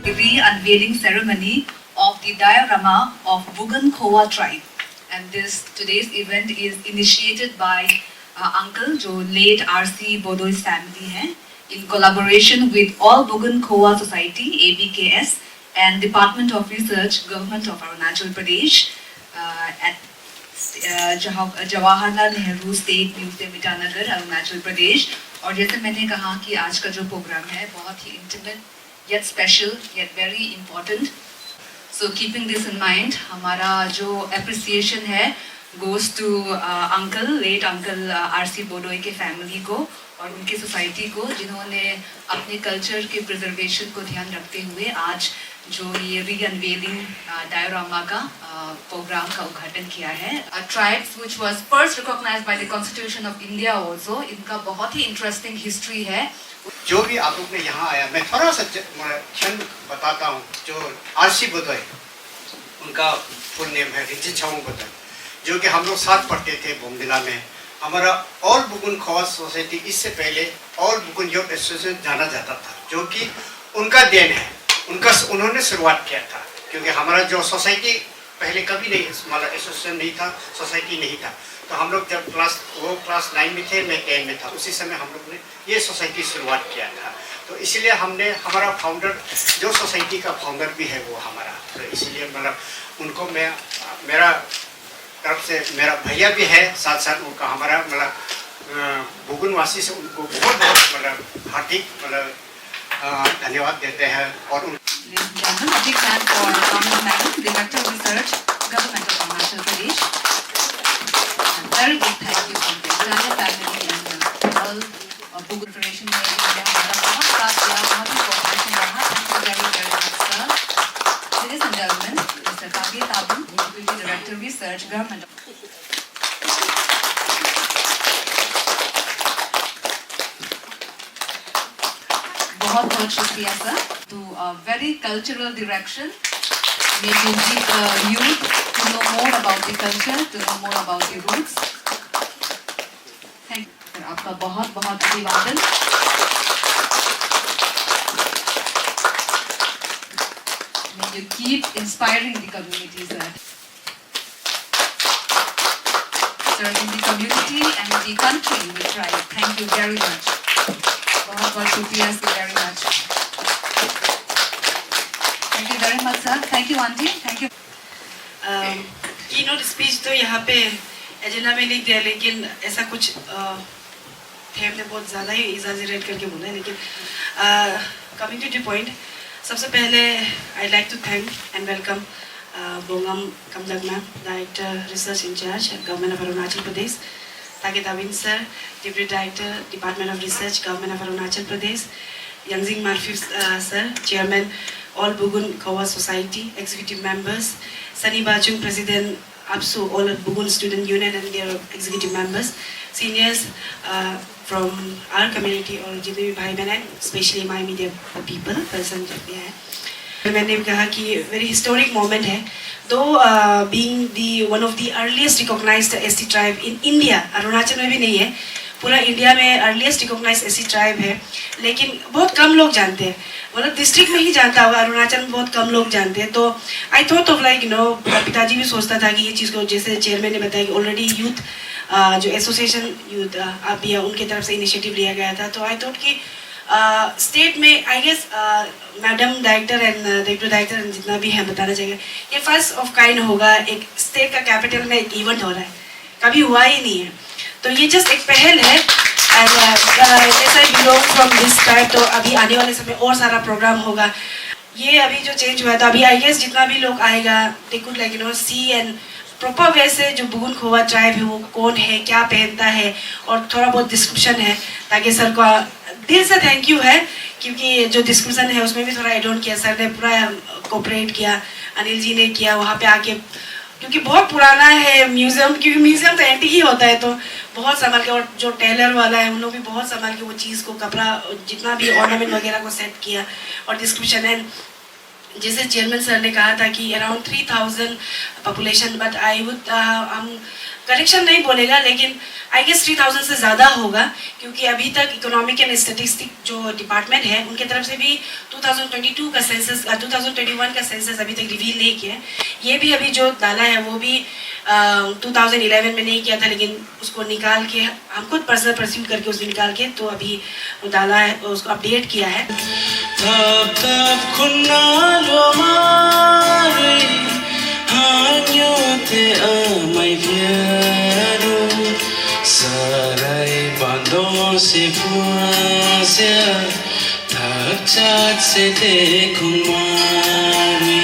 Re-unveiling ceremony of the diorama of Bugan Khoa tribe. And today's event is initiated by uncle, जो late R.C. Bodoi's family है, in collaboration with All Bugan Khoa Society (ABKS) and Department of Research, Government of Arunachal Pradesh at Jawaharlal Nehru state museum Itanagar Arunachal Pradesh. और जैसे मैंने कहा कि आज का जो प्रोग्राम है बहुत ही intimate yet special yet very important. So keeping this in mind, हमारा जो appreciation है goes to uncle, late uncle R.C. Bordoloi के family को और उनकी society को, जिन्होंने अपने culture के preservation को ध्यान रखते हुए आज जो ये re-unveiling diorama का program का उद्घाटन किया है। Tribes which was first recognized by the Constitution of India also, इनका बहुत ही interesting history है। जो भी आप लोग ने यहाँ आया, मैं थोड़ा सा क्षण बताता हूँ। जो आरसी बोडोई, उनका फुल नेम है रिंजी छाऊ बोडोई, जो कि हम लोग साथ पढ़ते थे बोमडिला में। हमारा ऑल बुगुन खोवा सोसाइटी इससे पहले ऑल बुगुन यूथ एसोसिएशन जाना जाता था, जो कि उनका देन है। उन्होंने शुरुआत किया था, क्योंकि हमारा जो सोसाइटी पहले कभी नहीं, हमारा एसोसिएशन नहीं था, सोसाइटी नहीं था। तो हम लोग जब क्लास 9 में थे, मैं 10 में था, उसी समय हम लोग ने ये सोसाइटी शुरुआत किया था। तो इसलिए हमने हमारा फाउंडर, जो सोसाइटी का फाउंडर भी है वो हमारा, तो इसलिए मतलब उनको मैं मेरा तरफ से मेरा भैया भी है, साथ साथ उनका हमारा मतलब बुगुनवासी से उनको बहुत मतलब हार्दिक मतलब धन्यवाद देते हैं। और very big thank you from the entire family and all of Bugan Federation ने हमारा बहुत साथ दिया, बहुत ही cooperation रहा। Thank you very very much sir. Ladies and gentlemen, Mr. Kavya Tabun, Deputy Director Research, Government. बहुत बहुत शुक्रिया sir. To a very cultural direction, making youth to know more about the culture, to know more about the roots. Thank you. आपका बहुत बहुत अभिवादन। May you keep inspiring the community, sir. Serving the community and the country we try. Thank you very much. बहुत बहुत शुक्रिया sir, very much. Thank you very much sir. Thank you auntie. Thank you. Keynote speech तो यहाँ पे agenda में लिख दिया, लेकिन ऐसा कुछ थे, हमने बहुत ज़्यादा ही एग्जैजरेट करके बोला है। लेकिन कमिंग टू द पॉइंट, सबसे पहले I like to thank and welcome Bongam Kamlak ma'am, director research incharge government of Arunachal Pradesh, Take Tavin sir, deputy director department of research government of Arunachal Pradesh, Yangjing Marphy sir, chairman All Bugun Khowa Society, executive members, Sunny Bachung, President APSU, all Bugun Student Union and their executive members, seniors from our community और जितने भी भाई बहन हैं, especially my media people present here. मैंने कहा कि very historic moment है, though being the one of the earliest recognized ST tribe in India, Arunachal में भी नहीं है, पूरा इंडिया में अर्लीस्ट रिकॉग्नाइज एसी ट्राइब है, लेकिन बहुत कम लोग जानते हैं। मतलब डिस्ट्रिक्ट में ही जानता होगा, अरुणाचल में बहुत कम लोग जानते हैं। तो आई थॉट ऑफ लाइक पिताजी भी सोचता था कि ये चीज़ को, जैसे चेयरमैन ने बताया कि ऑलरेडी यूथ जो एसोसिएशन यूथ आप भी उनकी तरफ से इनिशिएटिव लिया गया था। तो आई थॉट कि स्टेट में I guess madam director and deputy director जितना भी है बताना चाहिए, ये फर्स्ट ऑफ काइंड होगा। एक स्टेट का कैपिटल में एक इवेंट हो रहा है, कभी हुआ ही नहीं है। तो ये जस्ट एक पहल है एंड जैसा बिलोंग फ्रॉम दिस टाइप, तो अभी आने वाले समय और सारा प्रोग्राम होगा। ये अभी जो चेंज हुआ है, तो अभी आई गेस जितना भी लोग आएगा they could like see and proper way से जो बुगुन खोवा ट्राइब है वो कौन है, क्या पहनता है, और थोड़ा बहुत डिस्क्रिप्शन है, ताकि सर को दिल से थैंक यू है, क्योंकि जो डिस्क्रिप्शन है उसमें भी थोड़ा एड ऑन किया, सर ने पूरा कोऑपरेट किया, अनिल जी ने किया वहाँ पे आके, क्योंकि बहुत पुराना है म्यूजियम, क्योंकि म्यूजियम तो एंटीक ही होता है, तो बहुत संभाल के, और जो टेलर वाला है उन लोग भी बहुत संभाल के वो चीज़ को, कपड़ा जितना भी ऑर्नामेंट वगैरह को सेट किया, और डिस्क्रिप्शन है। जैसे चेयरमैन सर ने कहा था कि around 3000 population, but I would हम करेक्शन नहीं बोलेगा, लेकिन आई गेस 3000 से ज़्यादा होगा, क्योंकि अभी तक इकोनॉमिक एंड स्टैटिस्टिक जो डिपार्टमेंट है उनके तरफ से भी 2022 का सेंसस 2021 का सेंसस अभी तक रिवील नहीं किया है। ये भी अभी जो डाला है वो भी 2011 में नहीं किया था, लेकिन उसको निकाल के हम खुद पर्सनल परस्यूट करके उसको निकाल के तो अभी डाला है, उसको अपडेट किया है। से पुआस्या थक चाट से देखूं मारी।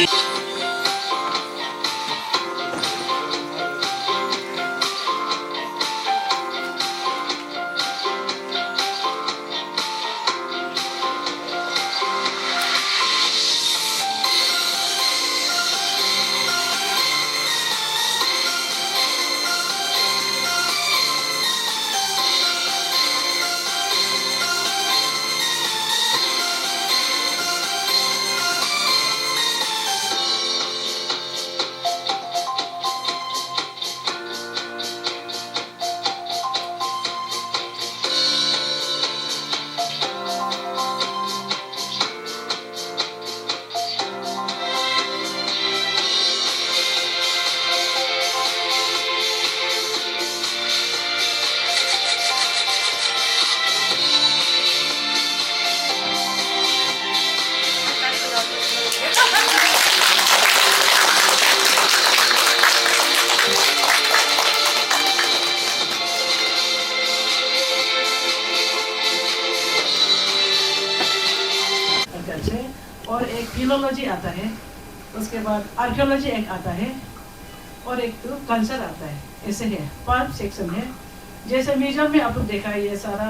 और एक फिलोलॉजी आता है, उसके बाद आर्कियोलॉजी एक आता है, और एक तो कल्चर आता है। ऐसे है 5 सेक्शन है। जैसे म्यूजियम में आप लोग देखा है, ये सारा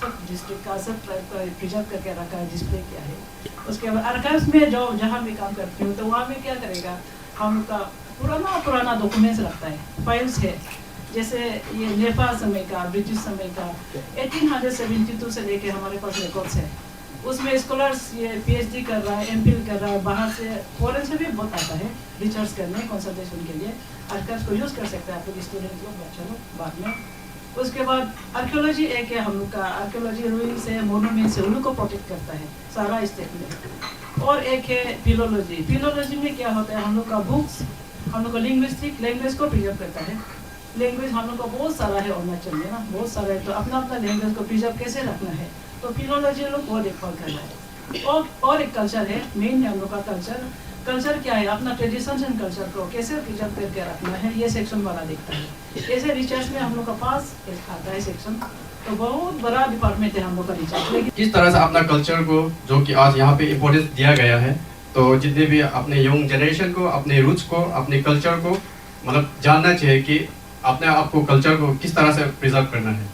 सब डिस्ट्रिक्ट का सब प्रिजर्व करके रखा है, डिस्प्ले किया है। उसके बाद आर्काइव्स में जो जहाँ मैं काम करती हूँ तो वहाँ में क्या करेगा, हम का पुराना डॉक्यूमेंट्स रखता है, फाइल्स है। जैसे ये नेपाल समय का, ब्रिटिश समय का 1872 से लेके हमारे पास रिकॉर्ड्स है। उसमें स्कॉलर्स ये PhD कर रहा है, MPhil कर रहा है, बाहर से फॉरेन से भी बहुत आता है रिसर्च करने, कंसल्टेशन के लिए। आर्काइव्स को यूज़ कर सकते हैं आप लोग, स्टूडेंट लोग, बच्चा लोग बाद में। उसके बाद आर्कियोलॉजी एक है हम लोग का, आर्कियोलॉजी रूइंस है, मोनूमेंट्स है, उनको प्रोटेक्ट करता है सारा स्टेट में। और एक है फिलोलॉजी। फिलोलॉजी में क्या होता है, हम लोग का बुक्स, हम लोग का लिंग्विस्टिक लैंग्वेज को प्रिजर्व करता है। लैंग्वेज हम लोग का बहुत सारा है, अरुणाचल में ना बहुत सारा है, तो अपना अपना लैंग्वेज को प्रिजर्व कैसे रखना है, तो फिलोलॉजी लोग वो देखभाल कर रहा है। और एक कल्चर है, मेन है हम लोग का कल्चर। कल्चर क्या है, अपना ट्रेडिशन एंड कल्चर को कैसे प्रिजर्व करके रखना है, ये सेक्शन वाला देखता है। ऐसे रिसर्च में हम लोग का पास आता है सेक्शन, तो बहुत बड़ा डिपार्टमेंट है हम लोग का रिसर्च। लेकिन किस तरह से अपना कल्चर को, जो कि आज यहाँ पे इम्पोर्टेंस दिया गया है, तो जितने भी अपने यंग जनरेशन को, अपने रूट्स को, अपने कल्चर को मतलब जानना चाहिए कि अपने आपको कल्चर को किस तरह से प्रिजर्व करना है।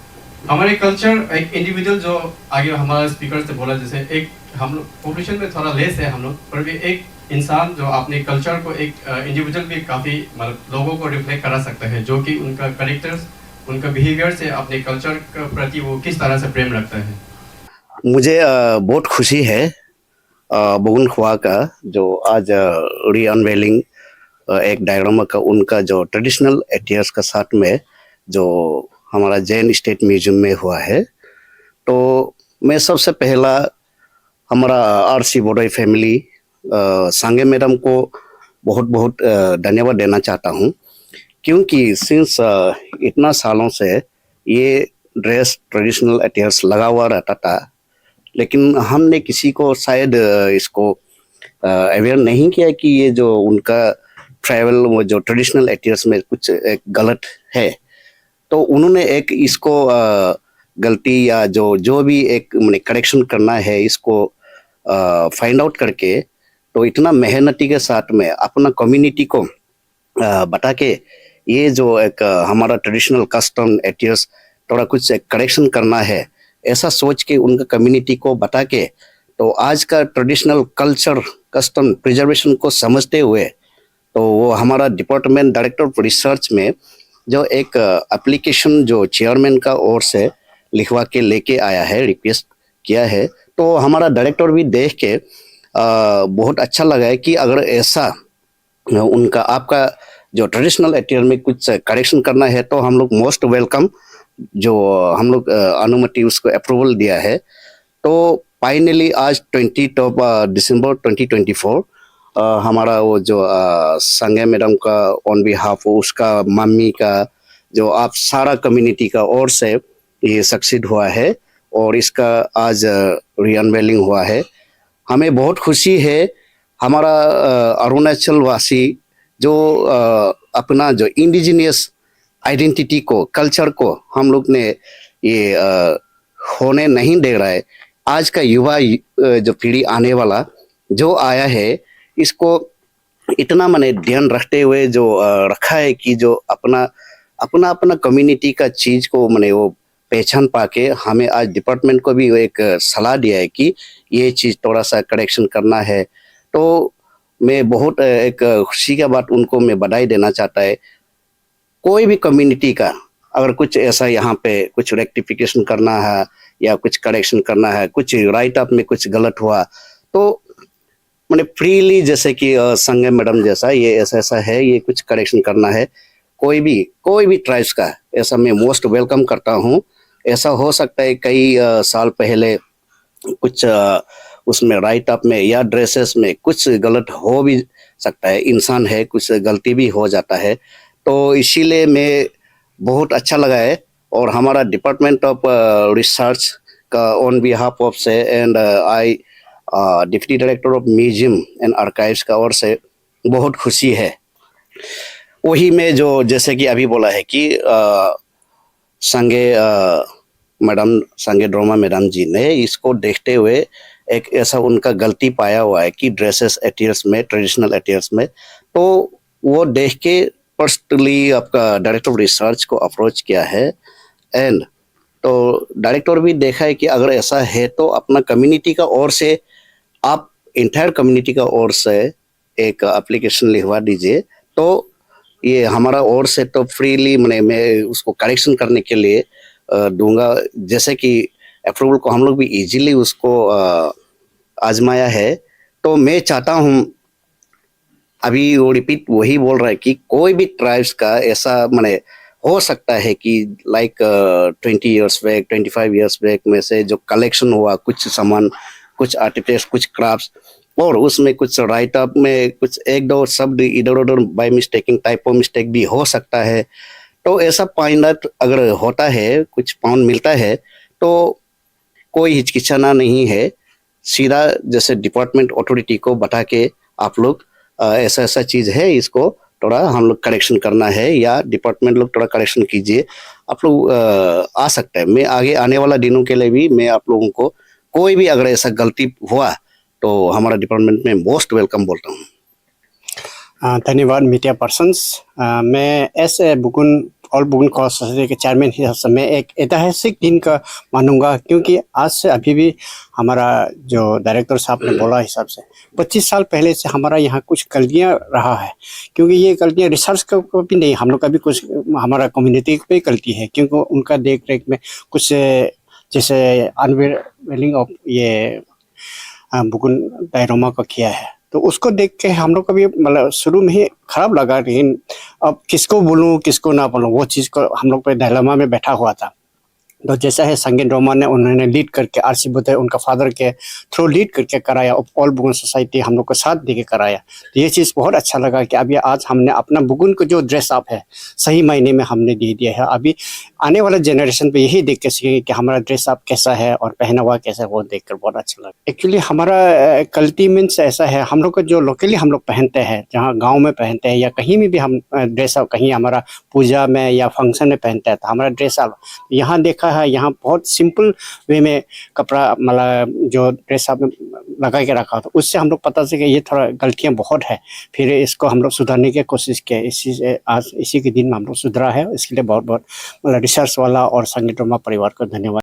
हमारे कल्चर एक इंडिविजुअल, जो आगे हमारा स्पीकर से बोला, जैसे एक हम लोग पॉपुलेशन में थोड़ा लेस है हम लोग, पर भी एक इंसान जो अपने कल्चर को एक इंडिविजुअल भी काफ़ी मतलब लोगों को रिफ्लेक्ट करा सकता है, जो कि उनका कैरेक्टर्स, उनका बिहेवियर से अपने कल्चर के प्रति वो किस तरह से प्रेम रखता है। मुझे बहुत खुशी है बगुन खुआ का जो आज री अनवेलिंग एक डायग्रामा का उनका जो ट्रेडिशनल एटियर्स का साथ में जो हमारा जैन स्टेट म्यूजियम में हुआ है। तो मैं सबसे पहला हमारा RC बोडोई फैमिली सांगे मैडम को बहुत बहुत धन्यवाद देना चाहता हूँ, क्योंकि सिंस इतना सालों से ये ड्रेस ट्रेडिशनल एटियर्स लगा हुआ रहता था, लेकिन हमने किसी को शायद इसको अवेयर नहीं किया कि ये जो उनका ट्रैवल, वो जो ट्रेडिशनल एटियर्स में कुछ एक गलत है। तो उन्होंने एक इसको गलती या जो भी एक मैंने करेक्शन करना है, इसको फाइंड आउट करके, तो इतना मेहनती के साथ में अपना कम्युनिटी को बता के ये जो एक हमारा ट्रेडिशनल कस्टम एटियर्स थोड़ा कुछ करेक्शन करना है, ऐसा सोच के उनका कम्युनिटी को बता के, तो आज का ट्रेडिशनल कल्चर कस्टम प्रिजर्वेशन को समझते हुए, तो वो हमारा डिपार्टमेंट डायरेक्टर ऑफ रिसर्च में जो एक एप्लीकेशन जो चेयरमैन का ओर से लिखवा के लेके आया है, रिक्वेस्ट किया है, तो हमारा डायरेक्टर भी देख के बहुत अच्छा लगा है कि अगर ऐसा उनका आपका जो ट्रेडिशनल अटेयर में कुछ करेक्शन करना है तो हम लोग मोस्ट वेलकम, जो हम लोग अनुमति उसको अप्रूवल दिया है। तो फाइनली आज 20 दिसंबर 2024 हमारा वो जो संगे मैडम का ऑन बिहाफ उसका मम्मी का जो आप सारा कम्युनिटी का ओर से ये सक्सीड हुआ है और इसका आज रीअनवेलिंग हुआ है। हमें बहुत खुशी है। हमारा अरुणाचल वासी जो अपना जो इंडिजिनियस आइडेंटिटी को, कल्चर को हम लोग ने ये होने नहीं दे रहा है। आज का युवा जो पीढ़ी आने वाला जो आया है, इसको इतना मैंने ध्यान रखते हुए जो रखा है कि जो अपना अपना अपना कम्युनिटी का चीज को मैंने वो पहचान पाके हमें आज डिपार्टमेंट को भी एक सलाह दिया है कि ये चीज थोड़ा सा करेक्शन करना है। तो मैं बहुत एक खुशी का बात उनको मैं बधाई देना चाहता है। कोई भी कम्युनिटी का अगर कुछ ऐसा यहाँ पे कुछ रेक्टिफिकेशन करना है या कुछ करेक्शन करना है, कुछ राइट अप में कुछ गलत हुआ तो मैंने फ्रीली, जैसे कि संगे मैडम जैसा ये ऐसा है, ये कुछ करेक्शन करना है, कोई भी ट्राइब्स का ऐसा मैं मोस्ट वेलकम करता हूँ। ऐसा हो सकता है कई साल पहले कुछ उसमें राइट अप में या ड्रेसेस में कुछ गलत हो भी सकता है, इंसान है, कुछ गलती भी हो जाता है। तो इसीलिए मैं बहुत अच्छा लगा है और हमारा डिपार्टमेंट ऑफ रिसर्च का ऑन बिहाफ ऑफ से and I deputy director of museum and archives का ओर से बहुत खुशी है। वही में जो जैसे कि अभी बोला है कि संगे मैडम, संगे ड्रोमा मैडम जी ने इसको देखते हुए एक ऐसा उनका गलती पाया हुआ है कि ड्रेसेस एटियर्स में, ट्रेडिशनल एटियर्स में, तो वो देख के पर्सनली आपका डायरेक्टर ऑफ रिसर्च को अप्रोच किया है एंड तो डायरेक्टर भी देखा है कि अगर ऐसा है तो अपना कम्युनिटी का ओर से आप इंटायर कम्युनिटी का ओर से एक एप्लीकेशन लिखवा दीजिए। तो ये हमारा ओर से तो फ्रीली मैं उसको करेक्शन करने के लिए दूंगा। जैसे कि अप्रूवल को हम लोग भी इजीली उसको आजमाया है। तो मैं चाहता हूँ, अभी वो रिपीट वही बोल रहा है कि कोई भी ट्राइब्स का ऐसा हो सकता है कि like 20 years back, 25 years back में से जो कलेक्शन हुआ कुछ सामान, कुछ आर्टिफैक्ट्स, कुछ क्राफ्ट्स, और उसमें कुछ राइट अप में कुछ एक दो शब्द इधर उधर बाय मिस्टेकिंग, टाइपो मिस्टेक भी हो सकता है। तो ऐसा फाइंड आउट अगर होता है, कुछ पाउंड मिलता है, तो कोई हिचकिचाना नहीं है, सीधा जैसे डिपार्टमेंट अथॉरिटी को बता के आप लोग ऐसा ऐसा चीज़ है, इसको थोड़ा हम लोग करेक्शन करना है या डिपार्टमेंट लोग थोड़ा करेक्शन कीजिए, आप लोग आ सकते हैं। मैं आगे आने वाला दिनों के लिए भी मैं आप लोगों को कोई भी अगर ऐसा गलती हुआ तो हमारा डिपार्टमेंट में मोस्ट वेलकम बोलता हूँ। धन्यवाद मीडिया पर्सन्स। मैं S Bugun all Bugun call society के चेयरमैन हिसाब से मैं एक ऐतिहासिक दिन का मानूंगा, क्योंकि आज से अभी भी हमारा जो डायरेक्टर साहब ने बोला हिसाब से 25 साल पहले से हमारा यहाँ कुछ गलतियाँ रहा है। क्योंकि ये गलतियाँ रिसर्च का भी नहीं, हम लोग का भी कुछ हमारा कम्युनिटी पे गलती है, क्योंकि उनका देख रेख में कुछ जैसे अनवेलिंग ऑफ ये बुगुन डायरोमा का किया है, तो उसको देख के हम लोग को भी शुरू में ही खराब लगा, लेकिन अब किसको बोलूँ किसको ना बोलूँ वो चीज़ को हम लोग पे डायलेमा में बैठा हुआ था। तो जैसा है संगे ड्रोमा ने उन्होंने लीड करके आरसी बुद्ध उनका फादर के थ्रू लीड करके कराया, ऑल बुगुन सोसाइटी हम लोग को साथ दे के कराया। तो ये चीज़ बहुत अच्छा लगा कि अभी आज हमने अपना बुगुन को जो ड्रेस अप है सही मायने में हमने दे दिया है। अभी आने वाला जनरेशन पे यही देख के सीखेंगे कि हमारा ड्रेस अप कैसा है और पहनावा कैसा है, वो देख कर बहुत अच्छा लगा। एक्चुअली हमारा कल्टी मीन्स ऐसा है, हम लोग को जो लोकली हम लोग पहनते हैं, जहाँ गाँव में पहनते हैं या कहीं में भी हम ड्रेस अप, कहीं हमारा पूजा में या फंक्शन में पहनते हैं, तो हमारा ड्रेस अप यहाँ देखा है, यहाँ बहुत सिंपल वे में कपड़ा जो ड्रेस अप लगा के रखा था, उससे हम लोग पता चला कि ये थोड़ा गलतियाँ बहुत है। फिर इसको हम लोग सुधारने की कोशिश किया, इसी से आज इसी के दिन में हम लोग सुधरा है। इसके लिए बहुत बहुत रिसर्च वाला और संगे ड्रोमा परिवार को धन्यवाद।